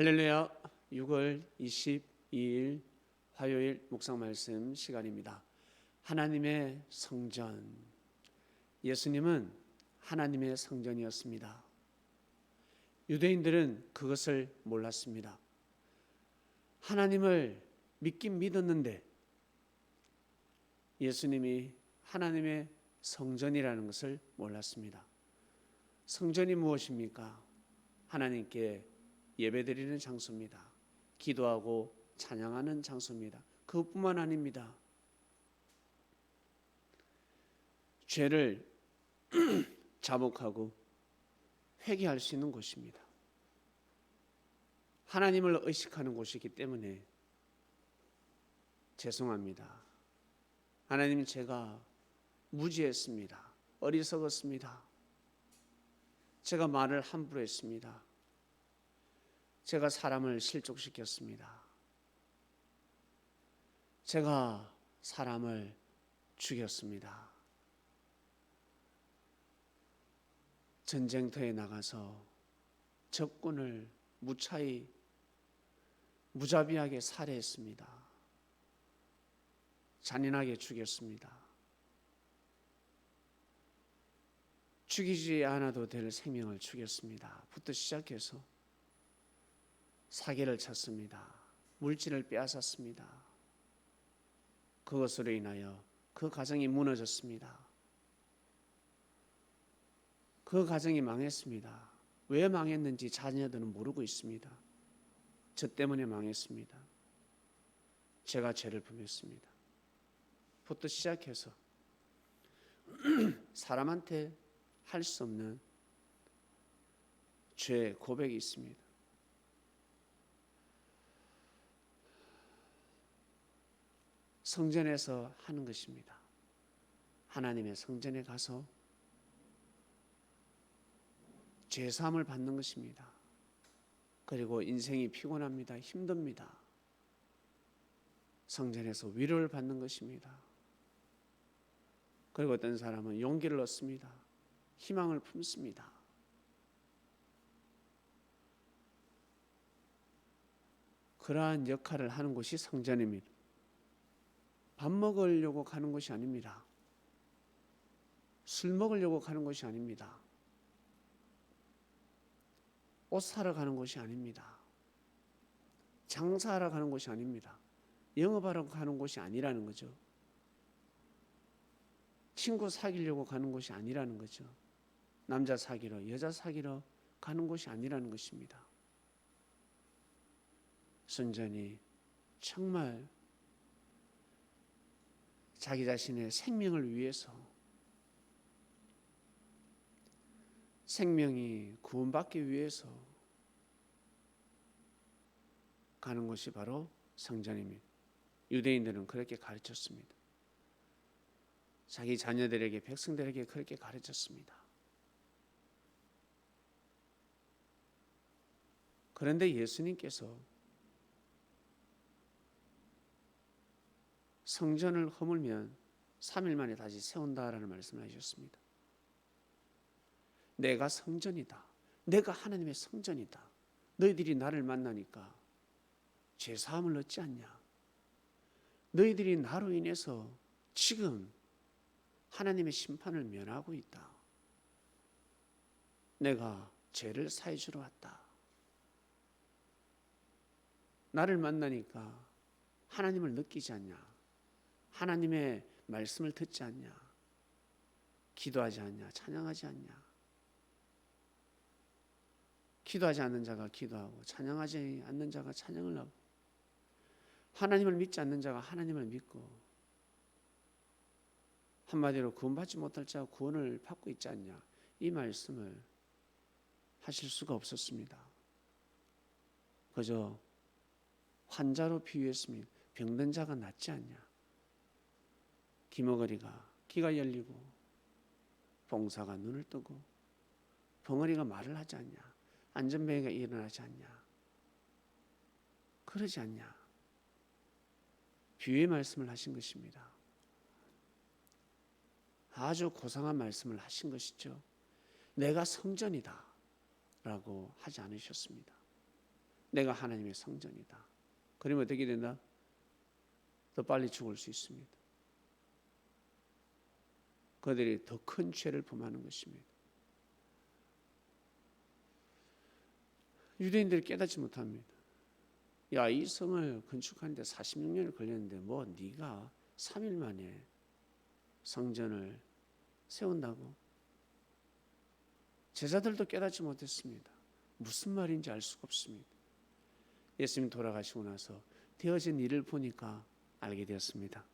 할렐루야. 6월 22일 화요일 묵상 말씀 시간입니다. 하나님의 성전. 예수님은 하나님의 성전이었습니다. 유대인들은 그것을 몰랐습니다. 하나님을 믿긴 믿었는데 예수님이 하나님의 성전이라는 것을 몰랐습니다. 성전이 무엇입니까? 하나님께 예배드리는 장소입니다. 기도하고 찬양하는 장소입니다. 그것뿐만 아닙니다. 죄를 자복하고 회개할 수 있는 곳입니다. 하나님을 의식하는 곳이기 때문에 죄송합니다. 하나님, 제가 무지했습니다. 어리석었습니다. 제가 말을 함부로 했습니다. 제가 사람을 실족시켰습니다. 제가 사람을 죽였습니다. 전쟁터에 나가서 적군을 무자비하게 살해했습니다. 잔인하게 죽였습니다. 죽이지 않아도 될 생명을 죽였습니다. 부터 시작해서 사기를 쳤습니다. 물질을 빼앗았습니다. 그것으로 인하여 그 가정이 무너졌습니다. 그 가정이 망했습니다. 왜 망했는지 자녀들은 모르고 있습니다. 저 때문에 망했습니다. 제가 죄를 범했습니다. 부터 시작해서 사람한테 할 수 없는 죄 고백이 있습니다. 성전에서 하는 것입니다. 하나님의 성전에 가서 죄사함을 받는 것입니다. 그리고 인생이 피곤합니다. 힘듭니다. 성전에서 위로를 받는 것입니다. 그리고 어떤 사람은 용기를 얻습니다. 희망을 품습니다. 그러한 역할을 하는 곳이 성전입니다. 밥 먹으려고 가는 것이 아닙니다. 술 먹으려고 가는 것이 아닙니다. 옷 사러 가는 것이 아닙니다. 장사하러 가는 것이 아닙니다. 영업하러 가는 곳이 아니라는 거죠. 친구 사귀려고 가는 곳이 아니라는 거죠. 남자 사귀러, 여자 사귀러 가는 곳이 아니라는 것입니다. 성전이 정말 자기 자신의 생명을 위해서, 생명이 구원받기 위해서 가는 것이 바로 성전입니다. 유대인들은 그렇게 가르쳤습니다. 자기 자녀들에게, 백성들에게 그렇게 가르쳤습니다. 그런데 예수님께서 성전을 허물면 3일 만에 다시 세운다라는 말씀을 하셨습니다. 내가 성전이다. 내가 하나님의 성전이다. 너희들이 나를 만나니까 죄사함을 얻지 않냐? 너희들이 나로 인해서 지금 하나님의 심판을 면하고 있다. 내가 죄를 사해 주러 왔다. 나를 만나니까 하나님을 느끼지 않냐? 하나님의 말씀을 듣지 않냐? 기도하지 않냐? 찬양하지 않냐? 기도하지 않는 자가 기도하고 찬양하지 않는 자가 찬양을 하고 하나님을 믿지 않는 자가 하나님을 믿고 한마디로 구원받지 못할 자가 구원을 받고 있지 않냐? 이 말씀을 하실 수가 없었습니다. 그저 환자로 비유했습니다. 병든 자가 낫지 않냐? 기머거리가 귀가 열리고 봉사가 눈을 뜨고 벙어리가 말을 하지 않냐? 안전뱅이가 일어나지 않냐? 그러지 않냐? 비유의 말씀을 하신 것입니다. 아주 고상한 말씀을 하신 것이죠. 내가 성전이다 라고 하지 않으셨습니다. 내가 하나님의 성전이다. 그러면 어떻게 된다? 더 빨리 죽을 수 있습니다. 그들이 더 큰 죄를 범하는 것입니다. 유대인들이 깨닫지 못합니다. 야, 이 성을 건축하는데 46년이 걸렸는데 뭐 네가 3일 만에 성전을 세운다고? 제자들도 깨닫지 못했습니다. 무슨 말인지 알 수가 없습니다. 예수님 돌아가시고 나서 되어진 일을 보니까 알게 되었습니다.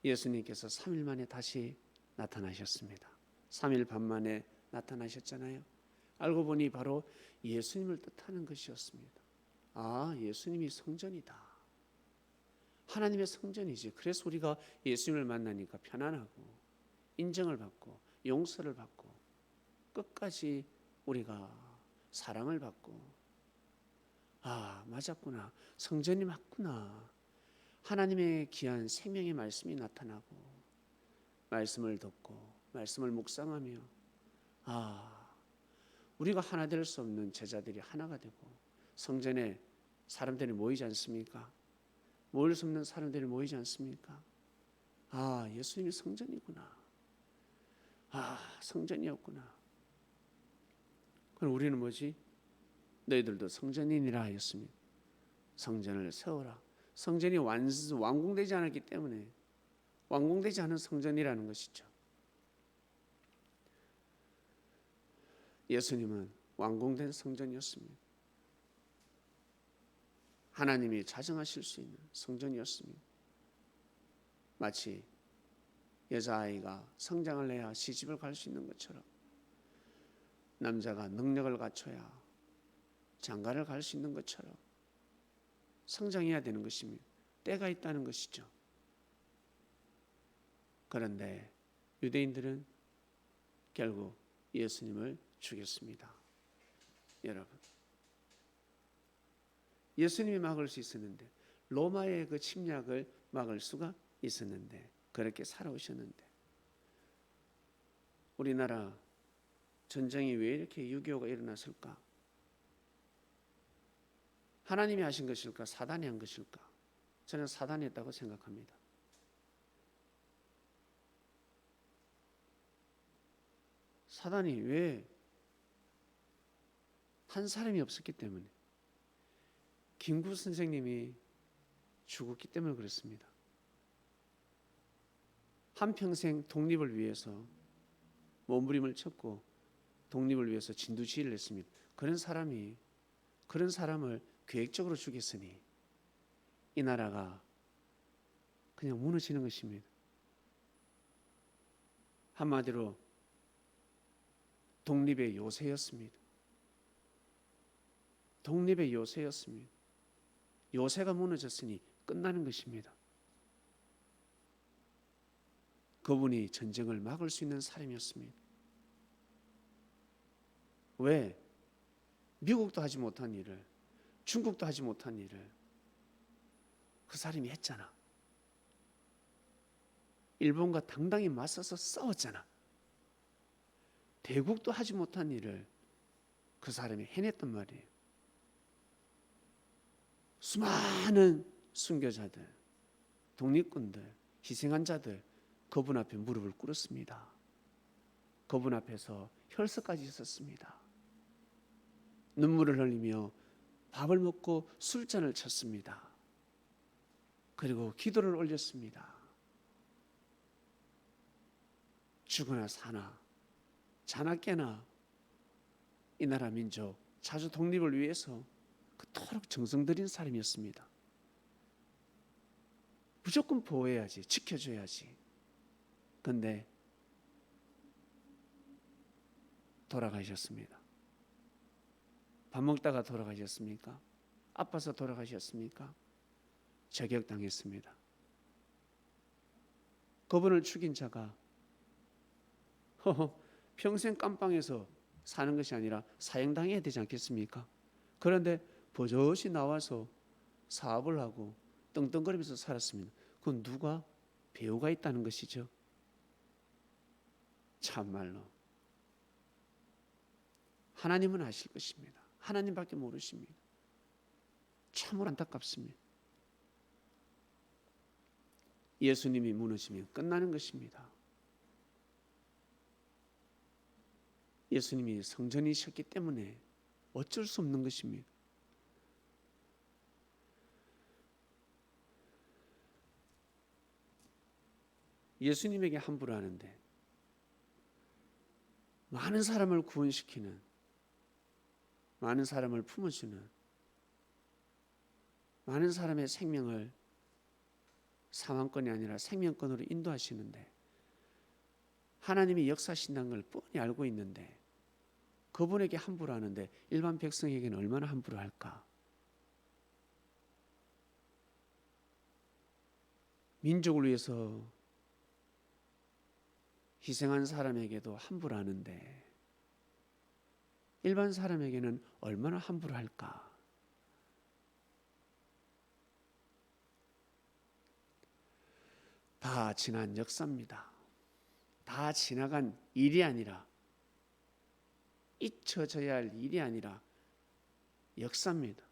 예수님께서 3일 만에 다시 나타나셨습니다. 3일 반 만에 나타나셨잖아요. 알고 보니 바로 예수님을 뜻하는 것이었습니다. 아, 예수님이 성전이다. 하나님의 성전이지. 그래서 우리가 예수님을 만나니까 편안하고 인정을 받고 용서를 받고 끝까지 우리가 사랑을 받고, 아, 맞았구나. 성전이 맞구나. 하나님의 귀한 생명의 말씀이 나타나고 말씀을 듣고 말씀을 묵상하며, 아, 우리가 하나 될 수 없는 제자들이 하나가 되고 성전에 사람들이 모이지 않습니까? 모일 수 없는 사람들이 모이지 않습니까? 아, 예수님이 성전이구나. 아, 성전이었구나. 그럼 우리는 뭐지? 너희들도 성전이니라 하였습니다. 성전을 세워라. 성전이 완공되지 않았기 때문에 완공되지 않은 성전이라는 것이죠. 예수님은 완공된 성전이었습니다. 하나님이 자정하실 수 있는 성전이었습니다. 마치 여자아이가 성장을 해야 시집을 갈 수 있는 것처럼 남자가 능력을 갖춰야 장가를 갈 수 있는 것처럼 성장해야 되는 것입니다. 때가 있다는 것이죠. 그런데 유대인들은 결국 예수님을 죽였습니다. 여러분, 예수님이 막을 수 있었는데, 로마의 그 침략을 막을 수가 있었는데, 그렇게 살아오셨는데, 우리나라 전쟁이 왜 이렇게 6.25가 일어났을까? 하나님이 하신 것일까? 사단이 한 것일까? 저는 사단이 했다고 생각합니다. 사단이 왜? 한 사람이 없었기 때문에, 김구 선생님이 죽었기 때문에 그렇습니다. 한평생 독립을 위해서 몸부림을 쳤고 독립을 위해서 진두지휘를 했습니다. 그런 사람을 계획적으로 죽였으니 이 나라가 그냥 무너지는 것입니다. 한마디로 독립의 요새였습니다. 독립의 요새였습니다. 요새가 무너졌으니 끝나는 것입니다. 그분이 전쟁을 막을 수 있는 사람이었습니다. 왜? 미국도 하지 못한 일을, 중국도 하지 못한 일을 그 사람이 했잖아. 일본과 당당히 맞서서 싸웠잖아. 대국도 하지 못한 일을 그 사람이 해냈단 말이에요. 수많은 순교자들, 독립군들, 희생한 자들 그분 앞에 무릎을 꿇었습니다. 그분 앞에서 혈서까지 있었습니다. 눈물을 흘리며 밥을 먹고 술잔을 쳤습니다. 그리고 기도를 올렸습니다. 죽으나 사나 자나 깨나 이 나라 민족 자주 독립을 위해서 그토록 정성 들인 사람이었습니다. 무조건 보호해야지, 지켜줘야지. 그런데 돌아가셨습니다. 밥 먹다가 돌아가셨습니까? 아파서 돌아가셨습니까? 저격당했습니다. 그분을 죽인 자가 평생 깜빵에서 사는 것이 아니라 사형당해야 되지 않겠습니까? 그런데 버젓이 나와서 사업을 하고 떵떵거리면서 살았습니다. 그건 누가? 배우가 있다는 것이죠. 참말로 하나님은 아실 것입니다. 하나님밖에 모르십니다. 참으로 안타깝습니다. 예수님이 무너지면 끝나는 것입니다. 예수님이 성전이셨기 때문에 어쩔 수 없는 것입니다. 예수님에게 함부로 하는데 많은 사람을 구원시키는, 많은 사람을 품어주는, 많은 사람의 생명을 사망권이 아니라 생명권으로 인도하시는데, 하나님이 역사하신다는 걸 뻔히 알고 있는데 그분에게 함부로 하는데 일반 백성에게는 얼마나 함부로 할까? 민족을 위해서 희생한 사람에게도 함부로 하는데 일반 사람에게는 얼마나 함부로 할까? 다 지난 역사입니다. 다 지나간 일이 아니라, 잊혀져야 할 일이 아니라 역사입니다.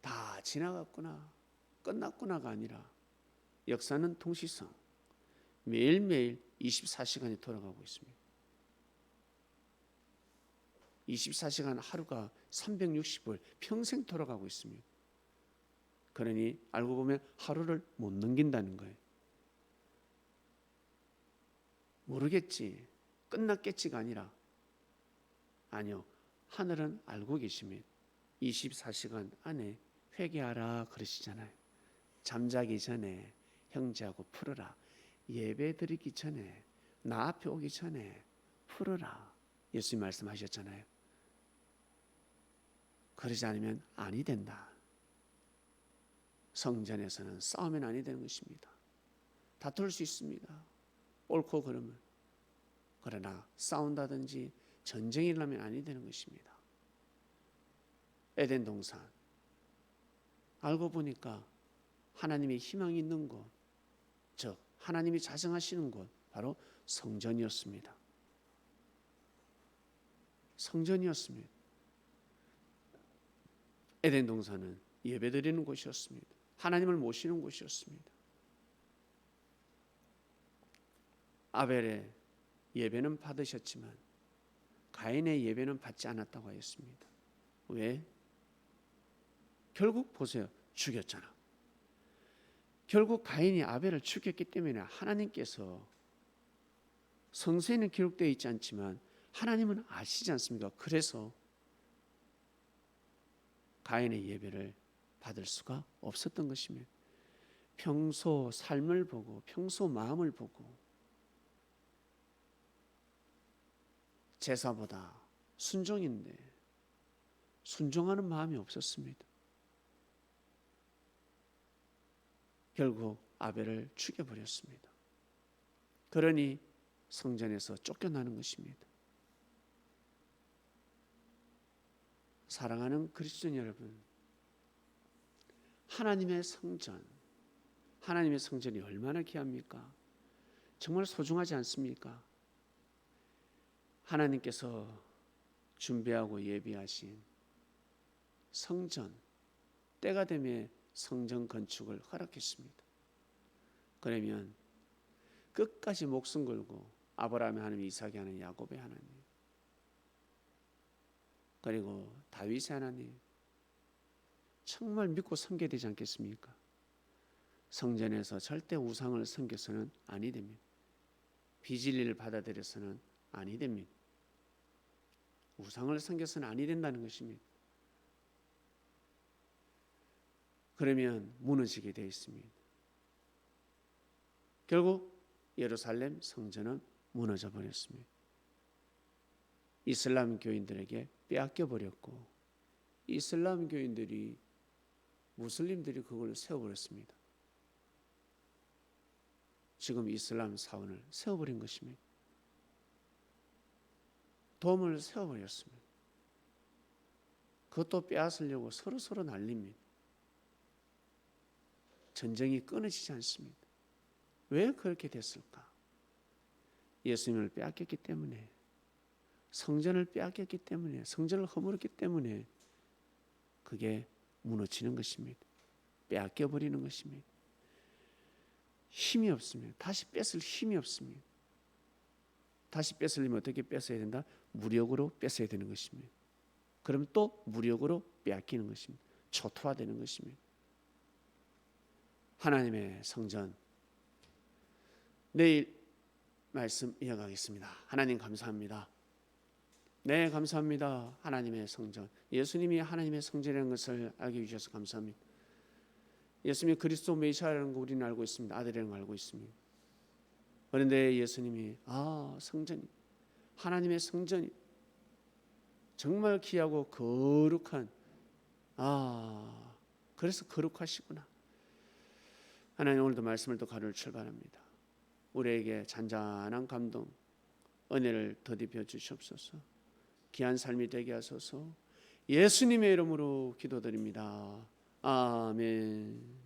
다 지나갔구나, 끝났구나가 아니라 역사는 통시성, 매일매일 24시간이 돌아가고 있습니다. 24시간 하루가 360일 평생 돌아가고 있습니다. 그러니 알고 보면 하루를 못 넘긴다는 거예요. 모르겠지, 끝났겠지가 아니라, 아니요, 하늘은 알고 계십니다. 24시간 안에 회개하라 그러시잖아요. 잠자기 전에 형제하고 풀어라. 예배 드리기 전에, 나 앞에 오기 전에 풀어라. 예수님 말씀하셨잖아요. 그러지 않으면 아니 된다. 성전에서는 싸우면 아니 되는 것입니다. 다툴 수 있습니다. 옳고 그름을. 그러나 싸운다든지 전쟁이 일어나면 아니 되는 것입니다. 에덴 동산, 알고 보니까 하나님의 희망이 있는 곳, 즉 하나님이 자정하시는 곳, 바로 성전이었습니다. 성전이었습니다. 에덴 동산은 예배드리는 곳이었습니다. 하나님을 모시는 곳이었습니다. 아벨의 예배는 받으셨지만 가인의 예배는 받지 않았다고 하였습니다. 왜? 결국 보세요. 죽였잖아. 결국 가인이 아벨을 죽였기 때문에 하나님께서, 성서에는 기록되어 있지 않지만 하나님은 아시지 않습니까? 그래서 가인의 예배를 받을 수가 없었던 것입니다. 평소 삶을 보고, 평소 마음을 보고, 제사보다 순종인데 순종하는 마음이 없었습니다. 결국 아벨을 죽여버렸습니다. 그러니 성전에서 쫓겨나는 것입니다. 사랑하는 그리스도인 여러분, 하나님의 성전이 얼마나 귀합니까? 정말 소중하지 않습니까? 하나님께서 준비하고 예비하신 성전, 때가 되면 성전 건축을 허락했습니다. 그러면 끝까지 목숨 걸고 아브라함의 하나님, 이삭의 하나님, 야곱의 하나님, 그리고 다윗의 하나님, 정말 믿고 섬겨야 되지 않겠습니까? 성전에서 절대 우상을 섬겨서는 아니 됩니다. 비진리를 받아들여서는 아니 됩니다. 우상을 섬겨서는 아니 된다는 것입니다. 그러면 무너지게 되어 있습니다. 결국 예루살렘 성전은 무너져 버렸습니다. 이슬람 교인들에게 빼앗겨 버렸고, 이슬람 교인들이, 무슬림들이 그걸 세워버렸습니다. 지금 이슬람 사원을 세워버린 것입니다. 돔을 세워버렸습니다. 그것도 빼앗으려고 서로 난립니다. 전쟁이 끊어지지 않습니다. 왜 그렇게 됐을까? 예수님을 빼앗겼기 때문에, 성전을 빼앗겼기 때문에, 성전을 허물었기 때문에 그게 무너지는 것입니다. 빼앗겨 버리는 것입니다. 힘이 없습니다. 다시 뺏을 힘이 없습니다. 다시 뺏으려면 어떻게 뺏어야 된다? 무력으로 뺏어야 되는 것입니다. 그러면 또 무력으로 빼앗기는 것입니다. 초토화되는 것입니다. 하나님의 성전, 내일 말씀 이어가겠습니다. 하나님 감사합니다. 네, 감사합니다. 하나님의 성전, 예수님이 하나님의 성전이라는 것을 알게 해주셔서 감사합니다. 예수님이 그리스도 메시아라는 거 우리는 알고 있습니다. 아들이라는 거 알고 있습니다. 그런데 예수님이 성전이, 하나님의 성전이 정말 귀하고 거룩한, 그래서 거룩하시구나. 하나님, 오늘도 말씀을 또 가르쳐 출발합니다. 우리에게 잔잔한 감동, 은혜를 더디벼 주시옵소서. 귀한 삶이 되게 하소서. 예수님의 이름으로 기도드립니다. 아멘.